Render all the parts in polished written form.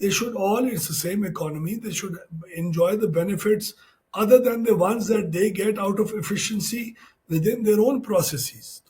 They should all, it's the same economy, they should enjoy the benefits other than the ones that they get out of efficiency within their own processes.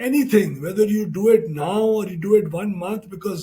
anything, whether you do it now or you do it 1 month, because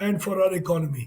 and for our economy.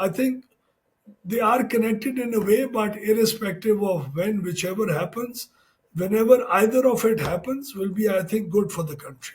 I think they are connected in a way, but irrespective of when, whichever happens, whenever either of it happens, will be, I think, good for the country.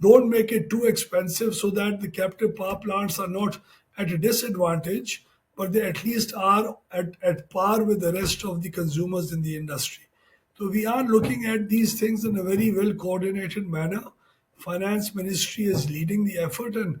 Don't make it too expensive so that the captive power plants are not at a disadvantage, but they at least are at par with the rest of the consumers in the industry. So we are looking at these things in a very well coordinated manner. Finance Ministry is leading the effort and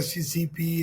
SCCP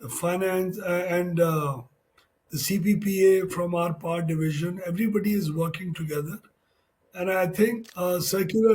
the finance and the CPPA from our power division, everybody is working together. And I think circular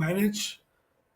manage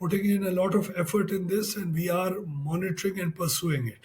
putting in a lot of effort in this and we are monitoring and pursuing it.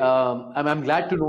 I'm glad to know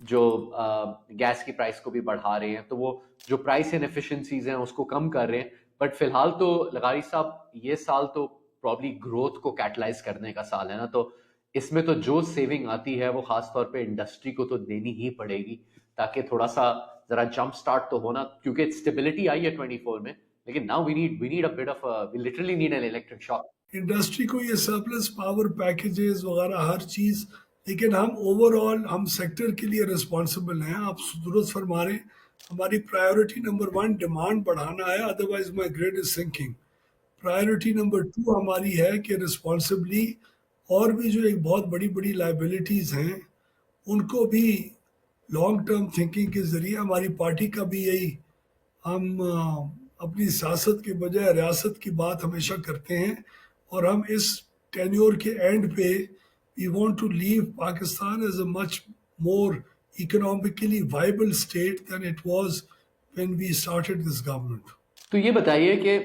جو gas کی price کو بھی بڑھا رہے ہیں, تو وہ جو پرائس انیفیشنسیز ہیں اس کو کم کر رہے ہیں. بٹ فی الحال تو لغاری صاحب یہ سال تو پرابلی گروتھ کو کیٹلائز کرنے کا سال ہے نا, تو اس میں تو جو سیونگ آتی ہے وہ خاص طور پہ انڈسٹری کو تو دینی ہی پڑے گی, تاکہ تھوڑا سا ذرا جمپ سٹارٹ تو ہونا, کیونکہ اسٹیبلٹی آئی ہے 24 میں, لیکن now we need a bit of we literally need an electric shock. Industry کو یہ سرپلس پاور پیکیجز وغیرہ ہر چیز, لیکن ہم اوور آل ہم سیکٹر کے لیے رسپانسبل ہیں. آپ درست فرما رہے ہیں, ہماری پرائیورٹی نمبر 1 ڈیمانڈ بڑھانا ہے, otherwise my grade is sinking. Priority number 2 ہماری ہے کہ رسپانسبلی اور بھی جو ایک بہت بڑی بڑی لائبلٹیز ہیں ان کو بھی لانگ ٹرم تھنکنگ کے ذریعے, ہماری پارٹی کا بھی یہی, ہم اپنی سیاست کے بجائے ریاست کی بات ہمیشہ کرتے ہیں, اور ہم اس ٹینیور کے اینڈ پہ we want to leave Pakistan as a much more economically viable state than it was when we started this government. تو یہ بتائیے کہ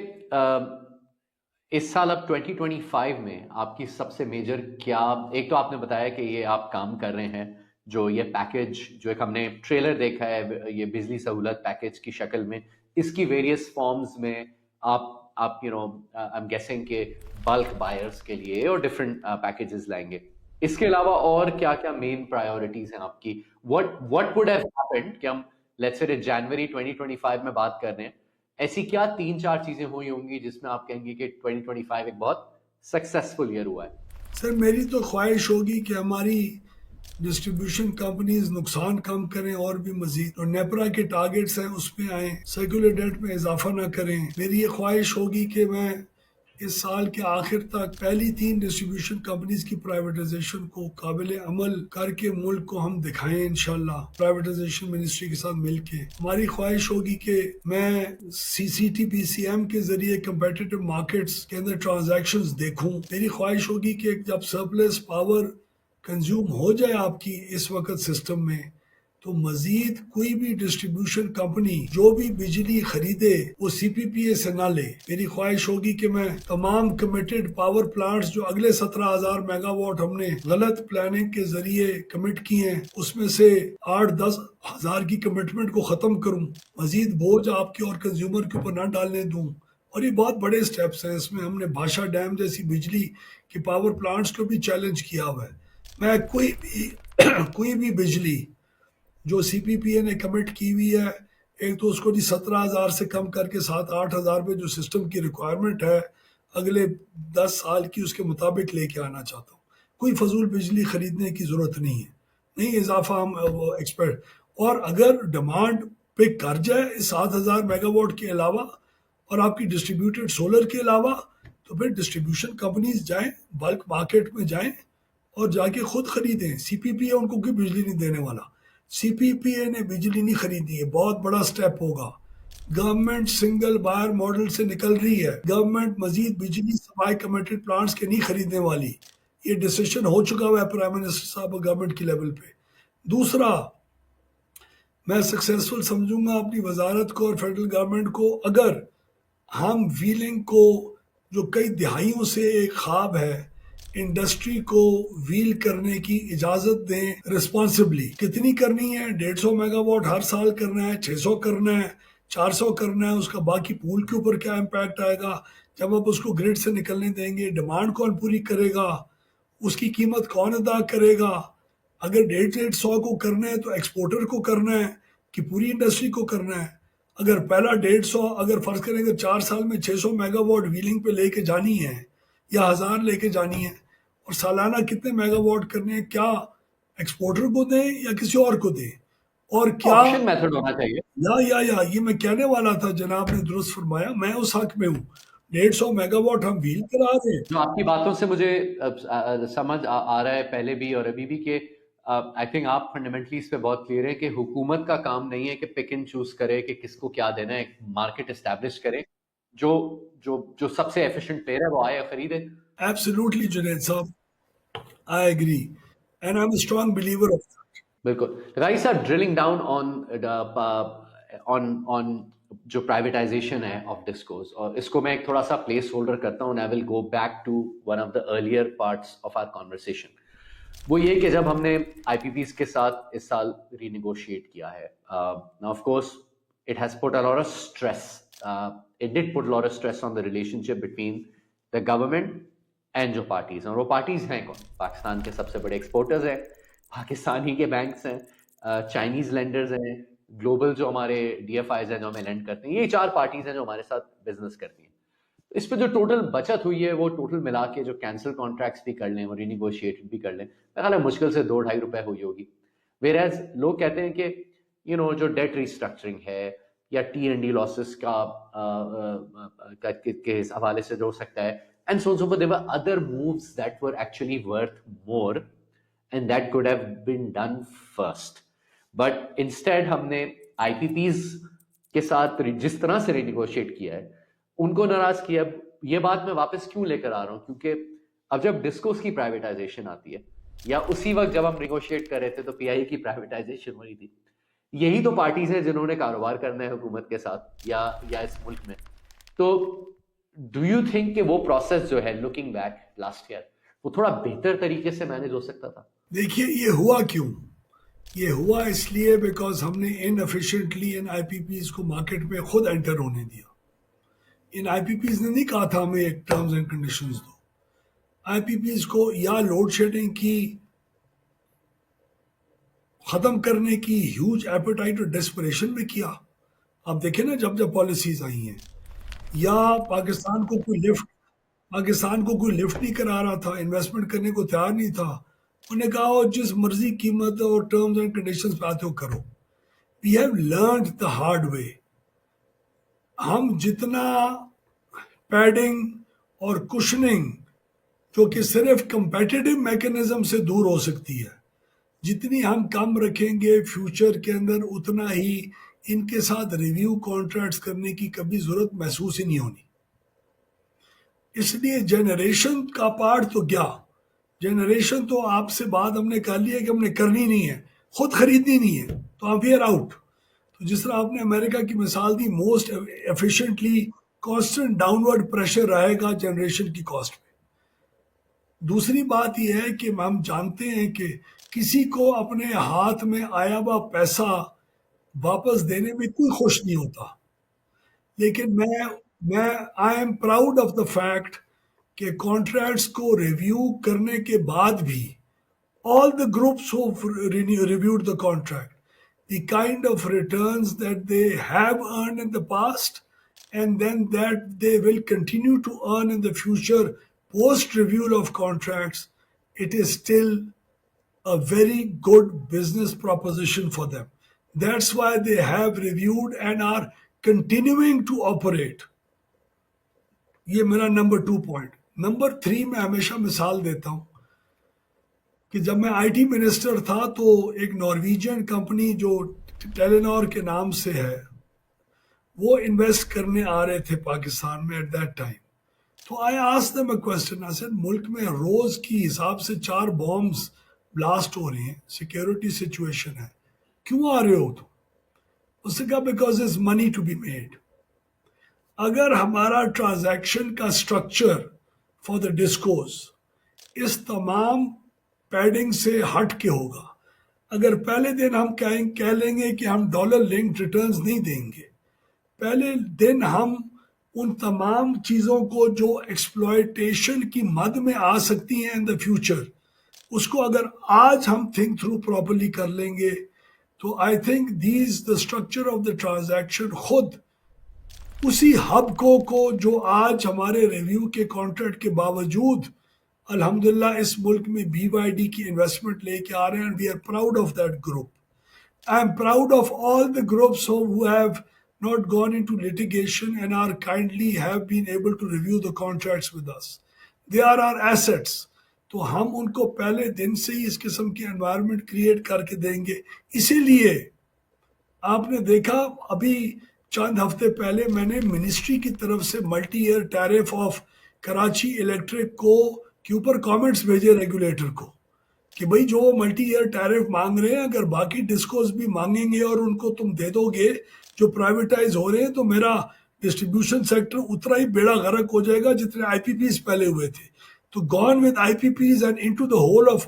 اس سال اب 2025 میں آپ کی سب سے میجر کیا, ایک تو آپ نے بتایا کہ یہ آپ کام کر رہے ہیں جو یہ پیکج, جو ایک ہم نے ٹریلر دیکھا ہے یہ بجلی سہولت پیکج کی شکل میں, اس کی ویریس فارمز میں آپ you know I am guessing کہ بلک بائرس کے لیے اور ڈفرینٹ پیکیجز لائیں گے. اس کے علاوہ اور کیا کیا مین پرائیورٹیز ہیں آپ کی؟ what would have happened کہ ہم لیٹس سے جنوری 2025 میں بات کر رہے ہیں, ایسی کیا 3-4 چیزیں ہوئی ہوں گی جس میں آپ کہیں گے کہ 2025 ایک بہت سکسیسفل ایئر ہوا ہے؟ سر میری تو خواہش ہوگی کہ ہماری ڈسٹریبیوشن کمپنیز نقصان کم کریں اور بھی مزید, اور نیپرا کے ٹارگیٹس ہیں اس پہ آئیں, سیکولر ڈیٹ میں اضافہ نہ کریں. میری یہ خواہش ہوگی کہ میں اس سال کے آخر تک پہلی 3 ڈسٹریبیوشن کمپنیز کی پرائیویٹائزیشن کو قابل عمل کر کے ملک کو ہم دکھائیں انشاءاللہ, پرائیویٹائزیشن منسٹری کے ساتھ مل کے. ہماری خواہش ہوگی کہ میں CCTPCM کے ذریعے کمپیٹیٹو مارکیٹس کے اندر ٹرانزیکشنز دیکھوں. میری خواہش ہوگی کہ جب سرپلس پاور کنزیوم ہو جائے آپ کی اس وقت سسٹم میں, تو مزید کوئی بھی ڈسٹریبیوشن کمپنی جو بھی بجلی خریدے وہ CPPA سے نہ لے. میری خواہش ہوگی کہ میں تمام کمیٹڈ پاور پلانٹس جو اگلے 17,000 میگا واٹ ہم نے غلط پلاننگ کے ذریعے کمٹ کیے ہیں, اس میں سے 8-10 ہزار کی کمٹمنٹ کو ختم کروں, مزید بوجھ آپ کے اور کنزیومر کے اوپر نہ ڈالنے دوں. اور یہ بہت بڑے سٹیپس ہیں, اس میں ہم نے بھاشا ڈیم جیسی بجلی کے پاور پلانٹس کو بھی چیلنج کیا ہوا ہے. میں کوئی بھی بجلی جو CPPA نے کمٹ کی ہوئی ہے, ایک تو اس کو 17,000 سے کم کر کے 7-8 ہزار پہ جو سسٹم کی ریکوائرمنٹ ہے اگلے 10 سال کی, اس کے مطابق لے کے آنا چاہتا ہوں. کوئی فضول بجلی خریدنے کی ضرورت نہیں ہے, نہیں اضافہ ہم ایکسپیکٹ. اور اگر ڈیمانڈ پہ کر جائے اس 7,000 میگا واٹ کے علاوہ اور آپ کی ڈسٹریبیوٹیڈ سولر کے علاوہ, تو پھر ڈسٹریبیوشن کمپنیز جائیں, بلک مارکیٹ میں جائیں اور جا کے خود خریدیں. CPPA ان کو کوئی بجلی نہیں دینے والا, CPPA نے بجلی نہیں خریدی ہے. بہت بڑا سٹیپ ہوگا. گورنمنٹ سنگل بائر ماڈل سے نکل رہی ہے, گورنمنٹ مزید بجلی سپلائی کمیٹڈ پلانٹس کے نہیں خریدنے والی. یہ ڈیسیشن ہو چکا ہوا ہے پرائم منسٹر صاحب اور گورنمنٹ کی لیول پہ. دوسرا, میں سکسیسفل سمجھوں گا اپنی وزارت کو اور فیڈرل گورنمنٹ کو اگر ہم ویلنگ کو, جو کئی دہائیوں سے ایک خواب ہے, انڈسٹری کو ویل کرنے کی اجازت دیں رسپانسبلی. کتنی کرنی ہے؟ 150 میگا واٹ ہر سال کرنا ہے, 600 کرنا ہے, 400 کرنا ہے, اس کا باقی پول کے اوپر کیا امپیکٹ آئے گا جب آپ اس کو گریڈ سے نکلنے دیں گے, ڈیمانڈ کون پوری کرے گا, اس کی قیمت کون ادا کرے گا. اگر 150 کو کرنا ہے تو ایکسپورٹر کو کرنا ہے کہ پوری انڈسٹری کو کرنا ہے. اگر پہلا 150, اگر فرض کریں گے 4 سال میں 600 میگا واٹ ویلنگ پہ لے کے جانی ہے یا 1000 لے کے جانی ہے, اور سالانہ کتنے میگا واٹ کرنے ہیں, کیا ایکسپورٹر کو دیں یا کسی اور کو دیں, اور کیا آپشن میتھڈ ہونا چاہیے. یا یہ میں کہنے والا تھا, جناب نے درست فرمایا, میں اس حق میں ہوں. 150 میگا واٹ ہم ویل کرا دیں. جو آپ کی باتوں سے مجھے سمجھ آ رہا ہے پہلے بھی اور ابھی بھی کہ آئی تھنک آپ فنڈامنٹلی اس پہ بہت کلیئر ہے کہ حکومت کا کام نہیں ہے کہ پک اینڈ چوز کرے کہ کس کو کیا دینا ہے, ایک مارکیٹ اسٹیبلش کرے, جو سب سے ایفیشینٹ پلیئر ہے وہ آئے خریدے. ایبسلیوٹلی جنید صاحب, I agree and I am a strong believer of that. بالکل. Rice are drilling down on جو پرائیویٹائزیشن ہے آف ڈسکوز, اور اس کو میں ایک تھوڑا سا پلیس ہولڈر کرتا ہوں, I will go back to one of the earlier parts of our conversation. وہ یہ کہ جب ہم نے آئی پی پیز کے ساتھ اس سال ری نیگوشیٹ کیا ہے, of course it has put a lot of stress. It did put a lot of stress on the relationship between the government and جو پارٹیز ہیں, اور وہ پارٹیز ہیں کون؟ پاکستان کے سب سے بڑے ایکسپورٹرز ہیں, پاکستانی کے بینکس ہیں, چائنیز لینڈرز ہیں, گلوبل جو ہمارے ڈی ایف آئیز ہیں جو ہمیں لینڈ کرتے ہیں, یہ 4 پارٹیز ہیں جو ہمارے ساتھ بزنس کرتی ہیں. اس پہ جو ٹوٹل بچت ہوئی ہے وہ ٹوٹل ملا کے جو کینسل کانٹریکٹس بھی کر لیں اور رینیگوشیٹ بھی کر لیں, میرا خیال ہے مشکل سے 2-2.5 روپے ہوئی ہوگی. ویئر ایز لوگ کہتے ہیں کہ جو ڈیٹ ریسٹرکچرنگ ہے یا ٹی اینڈ ڈی لاسز کے حوالے سے جو ہو سکتا ہے, and so forth, there were other moves that were actually worth more and that could have been done first. But instead ہم نے آئی پی پیز کے ساتھ جس طرح سے رینیگوشیٹ کیا ہے ان کو ناراض کیا. یہ بات میں واپس کیوں لے کر آ رہا ہوں, کیونکہ اب جب ڈسکوز کی پرائیویٹائزیشن آتی ہے, یا اسی وقت جب ہم نیگوشیٹ کر رہے تھے تو پی آئی کی پرائیویٹائزیشن ہو رہی تھی, یہی تو پارٹیز ہیں جنہوں نے کاروبار کرنا ہے حکومت کے ساتھ یا اس ملک میں. تو ڈو یو تھنک کہ وہ پروسیس جو ہے لوکنگ بیک لاسٹ ایئر وہ تھوڑا بہتر طریقے سے مینیج ہو سکتا تھا؟ دیکھیے یہ ہوا کیوں, یہ ہوا اس لیے بیکاز ہم نے ان ایفیشینٹلی ان آئی پی پیز کو مارکیٹ میں خود انٹر ہونے دیا. ان آئی پی پیز نے نہیں کہا تھا ہمیں ایک ٹرمز اینڈ کنڈیشنز دو. آئی پی پیز کو یا لوڈ شیڈنگ کی ختم کرنے کی ہیوج ایپیٹائٹ اور ڈیسپریشن میں کیا. آپ دیکھیں نا جب جب پالیسیز آئی ہیں, یا پاکستان کو کوئی لفٹ نہیں کرا رہا تھا, انویسٹمنٹ کرنے کو تیار نہیں تھا, انہوں نے کہا جس مرضی قیمت اور ٹرمز اینڈ کنڈیشنز پہ آتے ہو کرو. We have learned the hard way. ہم جتنا پیڈنگ اور کشننگ جو کہ صرف کمپیٹیٹو میکینزم سے دور ہو سکتی ہے, جتنی ہم کم رکھیں گے فیوچر کے اندر, اتنا ہی ان کے ساتھ ریویو کانٹریکٹس کرنے کی کبھی ضرورت محسوس ہی نہیں ہونی. اس لیے جنریشن کا پارٹ تو کیا, جنریشن تو آپ سے بات ہم نے کر لی ہے کہ ہم نے کرنی نہیں ہے, خود خریدنی نہیں ہے, تو ہم ویئر آؤٹ. تو جس طرح آپ نے امریکہ کی مثال دی, most efficiently constant downward pressure رہے گا جنریشن کی کاسٹ پہ. دوسری بات یہ ہے کہ ہم جانتے ہیں کہ کسی کو اپنے ہاتھ میں آیا ہوا پیسہ واپس دینے میں کوئی خوش نہیں ہوتا, لیکن میں آئی am proud of the fact کہ کانٹریکٹس کو ریویو کرنے کے بعد بھی all the groups who reviewed the contract, the kind of returns that they have earned in the past and then that they will continue to earn in the future post review of contracts, it is still a very good business proposition for them. That's why they have reviewed and are continuing to operate. یہ میرا number 2 point. Number 3 میں ہمیشہ مثال دیتا ہوں کہ جب میں آئی ٹی منسٹر تھا تو ایک نارویجین کمپنی جو ٹیلینور کے نام سے ہے, وہ انویسٹ کرنے آ رہے تھے پاکستان میں ایٹ دیٹ ٹائم. تو I asked them a question, I said ملک میں روز کی حساب سے 4 بامبس بلاسٹ ہو رہے ہیں, سیکیورٹی سچویشن ہے, کیوں آ رہے ہو؟ تو اس نے کہا because is money to be made. اگر ہمارا ٹرانزیکشن کا اسٹرکچر فار دا ڈسکوز اس تمام پیڈنگ سے ہٹ کے ہوگا, اگر پہلے دن ہم کہہ لیں گے کہ ہم ڈالر لنک ریٹرنز نہیں دیں گے, پہلے دن ہم ان تمام چیزوں کو جو ایکسپلوئٹیشن کی مد میں آ سکتی ہیں ان دا فیوچر, اس کو اگر آج ہم تھنک تھرو پراپرلی کر لیں گے, تو I think these the structure of the transaction خود اسی ہب کو جو آج ہمارے ریویو کے کانٹریکٹ کے باوجود الحمدللہ اس ملک میں بی وائی ڈی کی انویسٹمنٹ لے کے آ رہے ہیں, we are proud of that group. I am proud of all the groups who have not gone into litigation and are kindly have been able to review the contracts with us. They are our assets. تو ہم ان کو پہلے دن سے ہی اس قسم کی environment create کر کے دیں گے. اسی لیے آپ نے دیکھا ابھی چند ہفتے پہلے میں نے منسٹری کی طرف سے multi year tariff of Karachi Electric کو کے اوپر کامنٹس بھیجے ریگولیٹر کو کہ بھئی جو ملٹی ایئر ٹیرف مانگ رہے ہیں, اگر باقی ڈسکوز بھی مانگیں گے اور ان کو تم دے دو گے جو پرائیویٹائز ہو رہے ہیں, تو میرا ڈسٹریبیوشن سیکٹر اتنا ہی بیڑا غرق ہو جائے گا جتنے آئی پی پیز پہلے ہوئے تھے. تو gone with I P Ps and into the whole of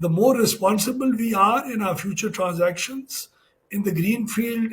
the more responsible we are in our future transactions in the greenfield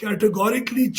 categorically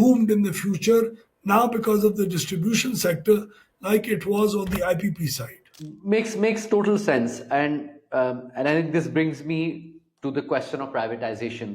doomed in the future now because of the distribution sector like it was on the IPP side. Makes total sense, and I think this brings me to the question of privatization.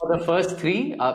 For the first 3,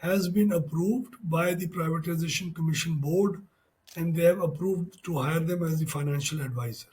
has been approved by the privatization commission board and they have approved to hire them as the financial advisor.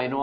I know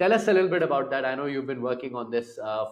Tell us a little bit about that. I know you've been working on this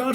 4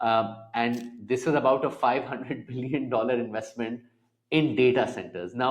And this is about a $500 billion investment in data centers. Now,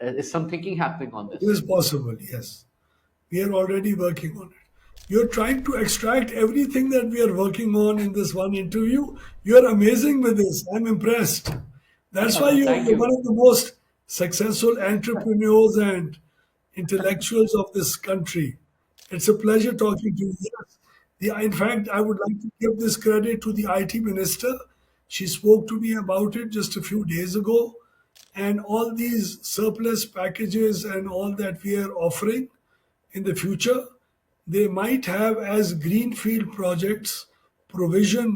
Is some thinking happening on this? It is possible, yes. We are already working on it. You're trying to extract everything that we are working on in this one interview. You're amazing with this. I'm impressed. That's why Thank you're you. one of the most successful entrepreneurs and intellectuals of this country. It's a pleasure talking to you. Yes. In fact, I would like to give this credit to the IT minister. She spoke to me about it just a few days ago. And all these surplus packages and all that we are offering in the future, they might have as greenfield projects provision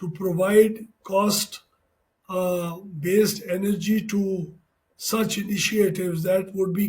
to provide cost based energy to such initiatives that would be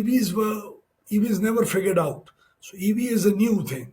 EVs EV is never figured out. So EV is a new thing.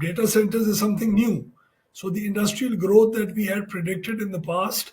data centers is something new. So the industrial growth that we had predicted in the past,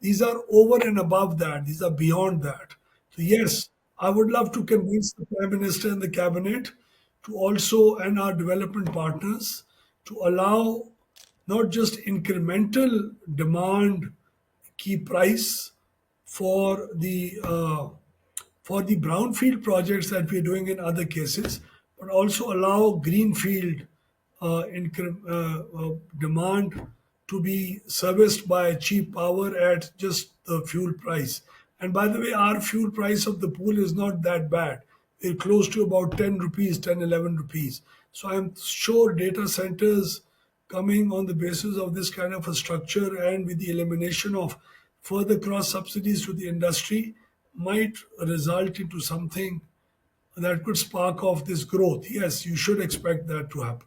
these are over and above that. These are beyond that. So yes, I would love to convince the Prime Minister and the Cabinet to also, and our development partners, to allow not just incremental demand key price for the brownfield projects that we're doing in other cases, but also allow greenfield demand to be serviced by cheap power at just the fuel price. And by the way, our fuel price of the pool is not that bad. We're close to about 10 rupees, 10, 11 rupees. So I'm sure data centers coming on the basis of this kind of a structure and with the elimination of further cross subsidies to the industry might result into something that could spark off this growth. Yes, you should expect that to happen.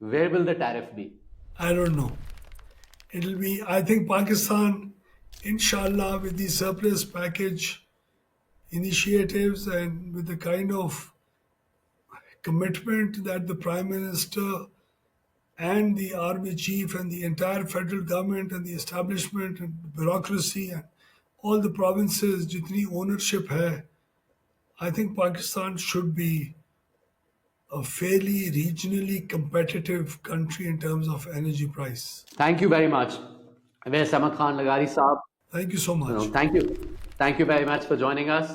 where will the tariff be? I don't know. It'll be, I think Pakistan, inshallah, with the surplus package initiatives and with the kind of commitment that the Prime Minister and the Army Chief and the entire federal government and the establishment and bureaucracy and all the provinces, jitni ownership hai, I think Pakistan should be a fairly regionally competitive country in terms of energy price. Thank you very much. Wais Ahmad Khan Lagari Saab. Thank you so much. Thank you very much for joining us.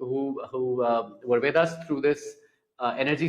who were with us through this energy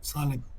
Assalamu alaikum.